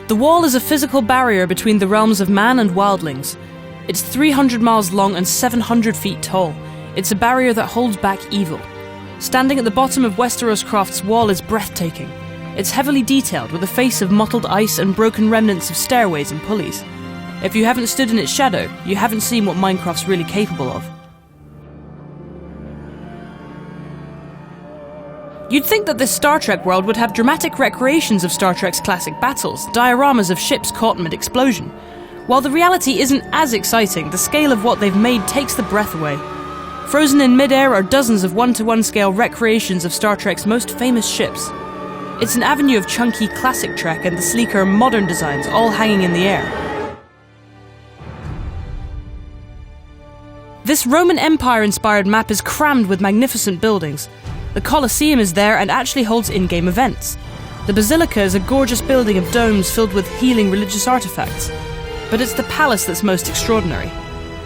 The wall is a physical barrier between the realms of man and wildlings. It's 300 miles long and 700 feet tall. It's a barrier that holds back evil. Standing at the bottom of Westeros Croft's wall is breathtaking. It's heavily detailed with a face of mottled ice and broken remnants of stairways and pulleys. If you haven't stood in its shadow, you haven't seen what Minecraft's really capable of. You'd think that this Star Trek world would have dramatic recreations of Star Trek's classic battles, dioramas of ships caught mid-explosion. While the reality isn't as exciting, the scale of what they've made takes the breath away. Frozen in mid-air are dozens of one-to-one scale recreations of Star Trek's most famous ships. It's an avenue of chunky classic Trek and the sleeker modern designs all hanging in the air. This Roman Empire-inspired map is crammed with magnificent buildings. The Colosseum is there and actually holds in-game events. The Basilica is a gorgeous building of domes filled with healing religious artifacts. But it's the palace that's most extraordinary.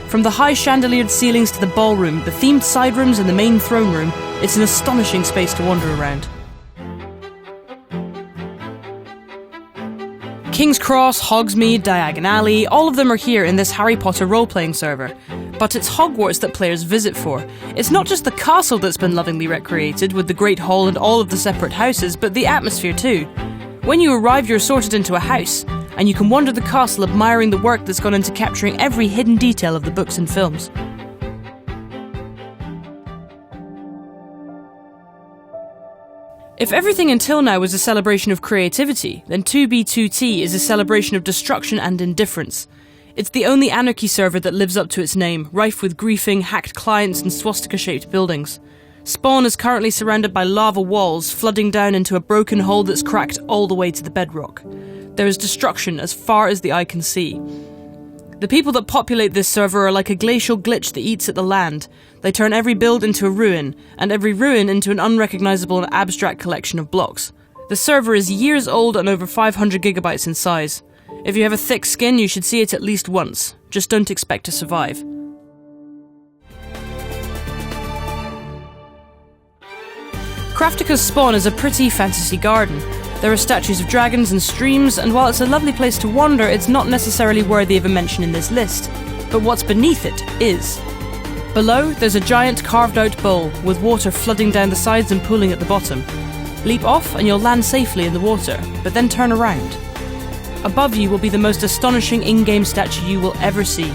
From the high chandeliered ceilings to the ballroom, the themed side rooms and the main throne room, it's an astonishing space to wander around. King's Cross, Hogsmeade, Diagon Alley, all of them are here in this Harry Potter role-playing server. But it's Hogwarts that players visit for. It's not just the castle that's been lovingly recreated, with the Great Hall and all of the separate houses, but the atmosphere too. When you arrive, you're sorted into a house, and you can wander the castle admiring the work that's gone into capturing every hidden detail of the books and films. If everything until now was a celebration of creativity, then 2B2T is a celebration of destruction and indifference. It's the only Anarchy server that lives up to its name, rife with griefing, hacked clients and swastika-shaped buildings. Spawn is currently surrounded by lava walls flooding down into a broken hole that's cracked all the way to the bedrock. There is destruction as far as the eye can see. The people that populate this server are like a glacial glitch that eats at the land. They turn every build into a ruin, and every ruin into an unrecognizable and abstract collection of blocks. The server is years old and over 500 gigabytes in size. If you have a thick skin, you should see it at least once. Just don't expect to survive. Craftica's Spawn is a pretty fantasy garden. There are statues of dragons and streams, and while it's a lovely place to wander, it's not necessarily worthy of a mention in this list. But what's beneath it is. Below, there's a giant carved-out bowl, with water flooding down the sides and pooling at the bottom. Leap off and you'll land safely in the water, but then turn around. Above you will be the most astonishing in-game statue you will ever see.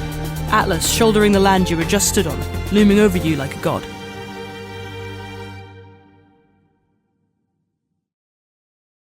Atlas shouldering the land you were just stood on, looming over you like a god.